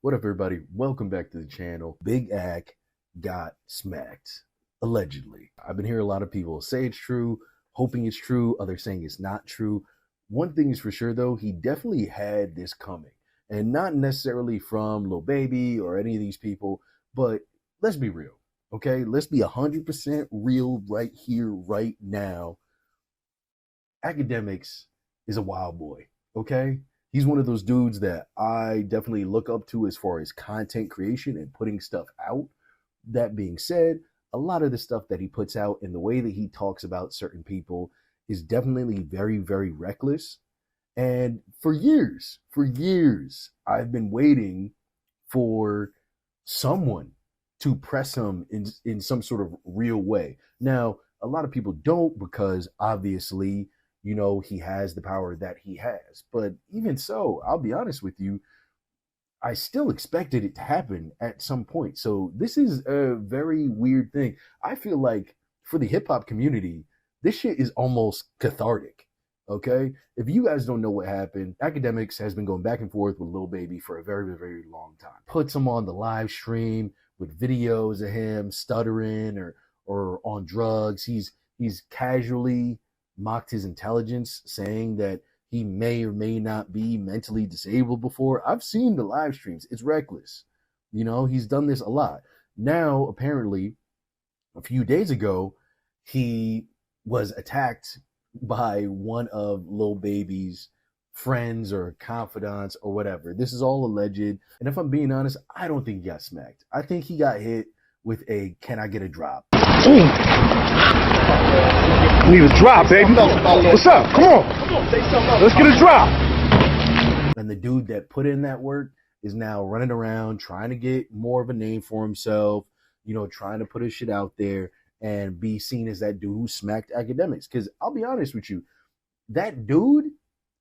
What up, everybody? Welcome back to the channel. Big Ak got smacked, allegedly. I've been hearing a lot of people say it's true, hoping it's true, others saying it's not true. One thing is for sure, though, he definitely had this coming. And not necessarily from Lil Baby or any of these people, but let's be real, okay? Let's be 100% real right here, right now. Akademiks is a wild boy, okay? He's one of those dudes that I definitely look up to as far as content creation and putting stuff out. That being said, a lot of the stuff that he puts out and the way that he talks about certain people is definitely very, very reckless. And for years, I've been waiting for someone to press him in some sort of real way. Now, a lot of people don't because obviously, you know, he has the power that he has. But even so, I'll be honest with you, I still expected it to happen at some point. So this is a very weird thing. I feel like for the hip hop community, this shit is almost cathartic. Okay? If you guys don't know what happened, Akademiks has been going back and forth with Lil Baby for a very, very long time. Puts him on the live stream with videos of him stuttering or on drugs. He's casually mocked his intelligence, saying that he may or may not be mentally disabled before. I've seen the live streams. It's reckless. You know, he's done this a lot. Now, apparently, a few days ago, he was attacked by one of Lil Baby's friends or confidants or whatever. This is all alleged. And if I'm being honest, I don't think he got smacked. I think he got hit with a "can I get a drop?" Need a drop, baby. What's up? Come on. Let's get a drop. And the dude that put in that work is now running around trying to get more of a name for himself, you know, trying to put his shit out there and be seen as that dude who smacked Akademiks. Because I'll be honest with you, that dude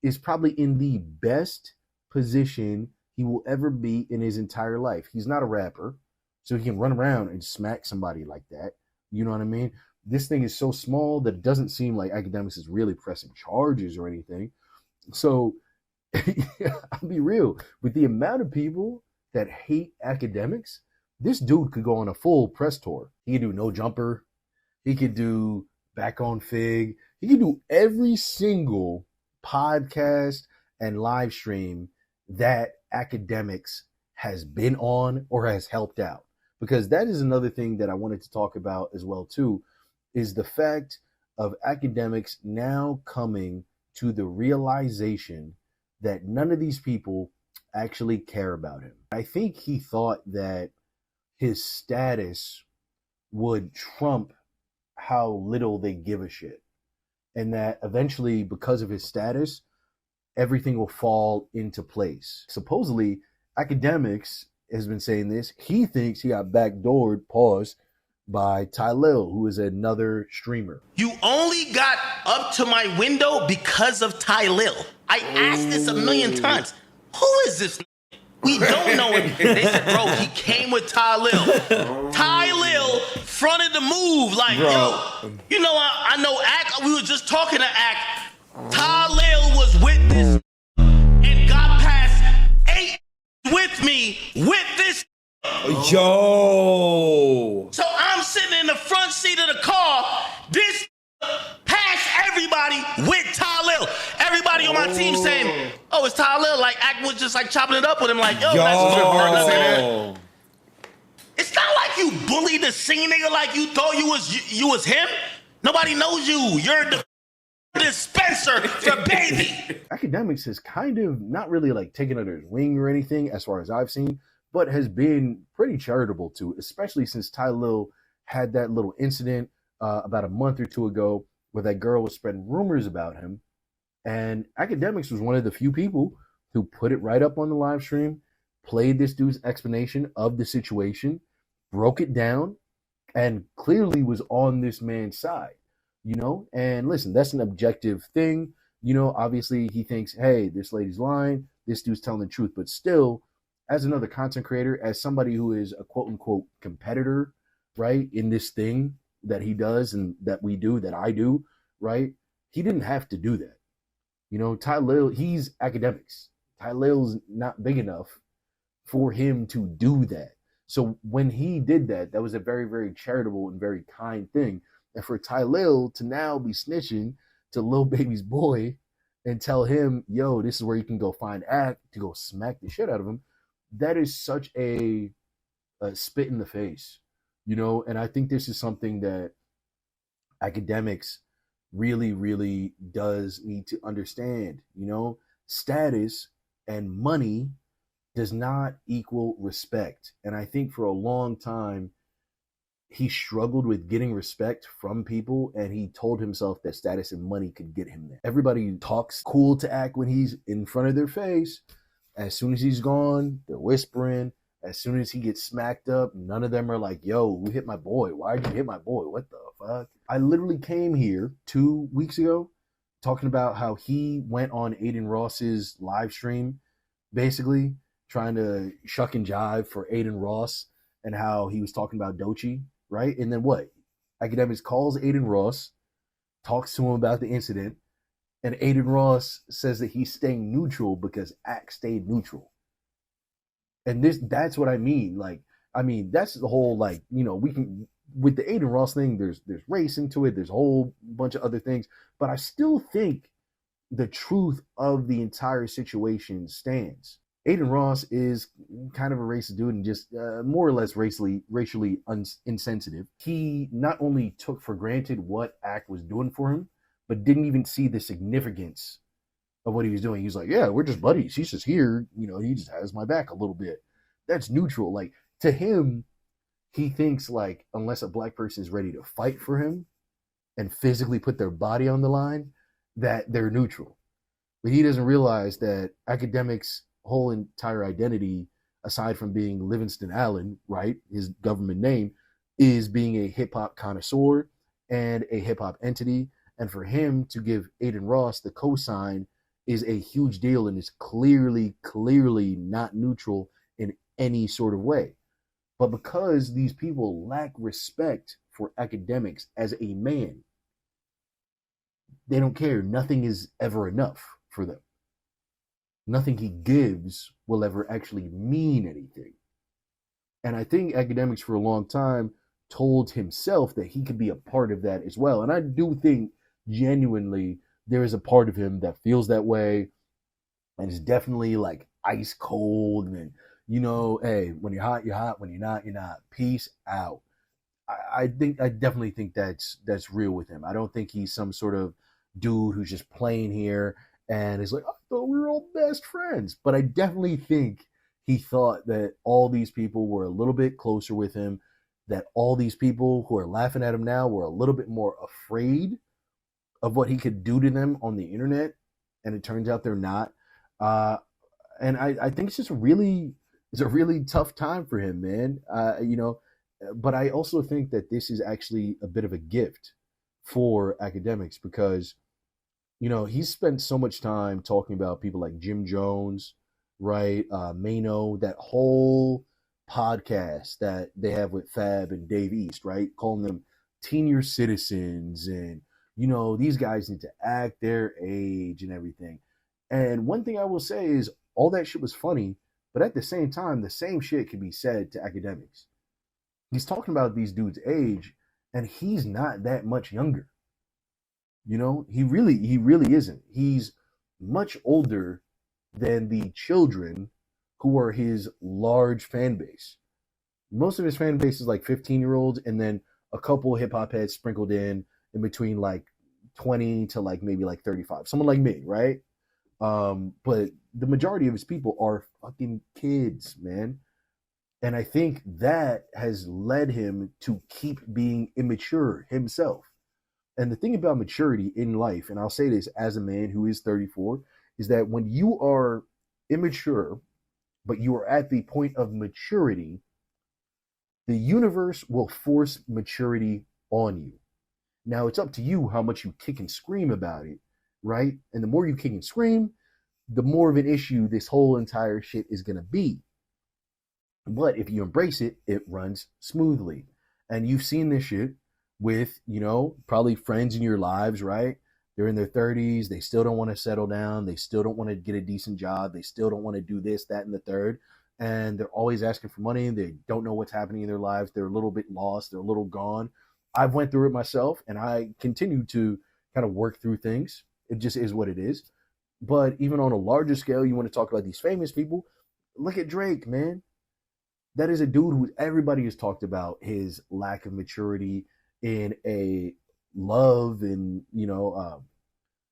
is probably in the best position he will ever be in his entire life. He's not a rapper, so he can run around and smack somebody like that. You know what I mean? This thing is so small that it doesn't seem like Akademiks is really pressing charges or anything. So I'll be real. With the amount of people that hate Akademiks, this dude could go on a full press tour. He could do No Jumper. He could do Back on Fig. He could do every single podcast and live stream that Akademiks has been on or has helped out. Because that is another thing that I wanted to talk about as well, too, is the fact of Akademiks now coming to the realization that none of these people actually care about him. I think he thought that his status would trump how little they give a shit. And that eventually, because of his status, everything will fall into place. Supposedly, Akademiks has been saying this. He thinks he got backdoored, by Ty Lil, who is another streamer. You only got up to my window because of Ty Lil. I asked this a million times. Who is this? We don't know him. They said, bro, he came with Ty Lil. Ty Lil fronted the move like, yo, you know, I know Ak, we were just talking to Ak. Ty Lil was with this and got past 8 with me with this. Yo. So I'm sitting in the front seat of the car. This passed everybody with Ty Lil. Everybody on my team saying, "Oh, it's Ty Lil." Like Ak was just like chopping it up with him. Like, yo, that's hard to say that. It's not like you bullied the singing nigga like you thought you was him. Nobody knows you. You're the dispenser for Baby. Akademiks has kind of not really like taken under his wing or anything, as far as I've seen, but has been pretty charitable to, especially since Ty Lil had that little incident about a month or two ago where that girl was spreading rumors about him. And Akademiks was one of the few people who put it right up on the live stream, played this dude's explanation of the situation, broke it down, and clearly was on this man's side, you know? And listen, that's an objective thing. You know, obviously he thinks, hey, this lady's lying, this dude's telling the truth, but still, as another content creator, as somebody who is a quote unquote competitor, right, in this thing that he does and that we do, that I do, right, he didn't have to do that. You know, Ty Lil, he's Akademiks. Ty Lil's not big enough for him to do that. So when he did that, that was a very, very charitable and very kind thing. And for Ty Lil to now be snitching to Lil Baby's boy and tell him, yo, this is where you can go find Act to go smack the shit out of him, that is such a spit in the face, you know? And I think this is something that Akademiks really, really does need to understand, you know? Status and money does not equal respect. And I think for a long time, he struggled with getting respect from people, and he told himself that status and money could get him there. Everybody talks cool to Act when he's in front of their face. As soon as he's gone, they're whispering. As soon as he gets smacked up, none of them are like, yo, who hit my boy? Why'd you hit my boy? What the fuck? I literally came here 2 weeks ago talking about how he went on Aiden Ross's live stream, basically trying to shuck and jive for Aiden Ross and how he was talking about Doechii, right? And then what? Akademiks calls Aiden Ross, talks to him about the incident, and Aiden Ross says that he's staying neutral because Act stayed neutral. And that's what I mean. Like, I mean, that's the whole, like, you know, we can, with the Aiden Ross thing, there's race into it, there's a whole bunch of other things, but I still think the truth of the entire situation stands. Aiden Ross is kind of a racist dude and just more or less racially insensitive. He not only took for granted what Act was doing for him, but didn't even see the significance of what he was doing. He's like, yeah, we're just buddies. He's just here. You know, he just has my back a little bit. That's neutral. Like, to him, he thinks, like, unless a black person is ready to fight for him and physically put their body on the line, that they're neutral. But he doesn't realize that Akademiks' whole entire identity, aside from being Livingston Allen, right, his government name, is being a hip-hop connoisseur and a hip-hop entity. And for him to give Aiden Ross the cosign is a huge deal, and is clearly not neutral in any sort of way. But because these people lack respect for Akademiks as a man, they don't care. Nothing is ever enough for them. Nothing he gives will ever actually mean anything. And I think Akademiks for a long time told himself that he could be a part of that as well. And I do think genuinely there is a part of him that feels that way and is definitely like ice cold and, you know, hey, when you're hot, you're hot. When you're not, you're not. Peace out. I definitely think that's real with him. I don't think he's some sort of dude who's just playing here and is like, I thought we were all best friends. But I definitely think he thought that all these people were a little bit closer with him, that all these people who are laughing at him now were a little bit more afraid of what he could do to them on the internet. And it turns out they're not. And I think it's a really tough time for him, man. You know, but I also think that this is actually a bit of a gift for Akademiks because, you know, he's spent so much time talking about people like Jim Jones, right? Mano, that whole podcast that they have with Fab and Dave East, right? Calling them senior citizens and, you know, these guys need to act their age and everything. And one thing I will say is all that shit was funny, but at the same time, the same shit can be said to Akademiks. He's talking about these dudes' age, and he's not that much younger. You know, he really isn't. He's much older than the children who are his large fan base. Most of his fan base is like 15-year-olds, and then a couple hip-hop heads sprinkled in between like 20 to like maybe like 35. Someone like me, right? But the majority of his people are fucking kids, man. And I think that has led him to keep being immature himself. And the thing about maturity in life, and I'll say this as a man who is 34, is that when you are immature, but you are at the point of maturity, the universe will force maturity on you. Now, it's up to you how much you kick and scream about it, right? And the more you kick and scream, the more of an issue this whole entire shit is going to be. But if you embrace it, it runs smoothly. And you've seen this shit with, you know, probably friends in your lives, right? They're in their 30s. They still don't want to settle down. They still don't want to get a decent job. They still don't want to do this, that, and the third. and they're always asking for money and they don't know what's happening in their lives. They're a little bit lost. They're a little gone. I've went through it myself, and I continue to kind of work through things. It just is what it is. But even on a larger scale, you want to talk about these famous people. Look at Drake, man. That is a dude who everybody has talked about his lack of maturity in a love, and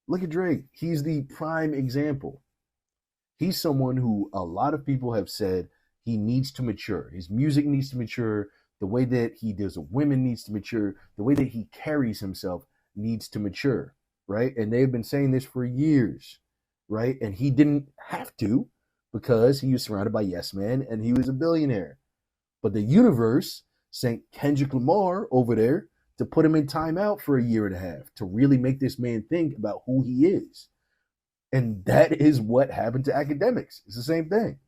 look at Drake. He's the prime example. He's someone who a lot of people have said he needs to mature. His music needs to mature. The way that he deals with women needs to mature. The way that he carries himself needs to mature, right? And they've been saying this for years, right? And he didn't have to, because he was surrounded by yes men and he was a billionaire. But the universe sent Kendrick Lamar over there to put him in timeout for a year and a half to really make this man think about who he is. And that is what happened to Akademiks. It's the same thing.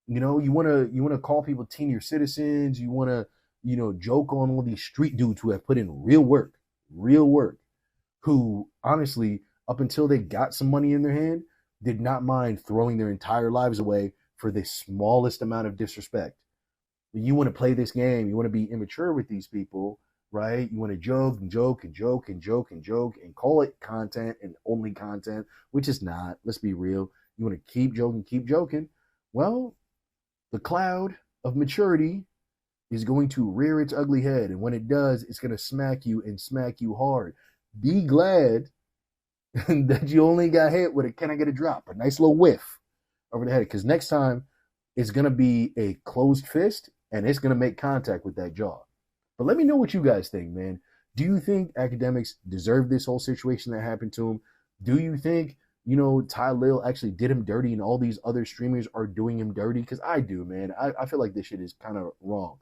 You want to call people senior citizens. You want to, joke on all these street dudes who have put in real work, who honestly, up until they got some money in their hand, did not mind throwing their entire lives away for the smallest amount of disrespect. You want to play this game. You want to be immature with these people, right? You want to joke and joke and joke and joke and joke and call it content and only content, which is not. Let's be real. You want to keep joking. Well, the cloud of maturity is going to rear its ugly head. And when it does, it's going to smack you and smack you hard. Be glad that you only got hit with a can I get a drop, a nice little whiff over the head. Because next time, it's going to be a closed fist and it's going to make contact with that jaw. But let me know what you guys think, man. Do you think Akademiks deserve this whole situation that happened to him? Do you think, Ty Lil actually did him dirty and all these other streamers are doing him dirty? Because I do, man. I feel like this shit is kind of wrong.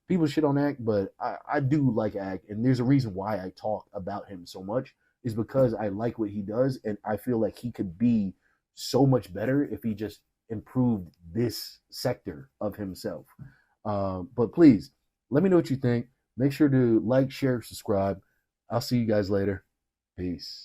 People shit on Ak, but I do like Ak, and there's a reason why I talk about him so much, is because I like what he does, and I feel like he could be so much better if he just improved this sector of himself. But please, let me know what you think. Make sure to like, share, subscribe. I'll see you guys later. Peace.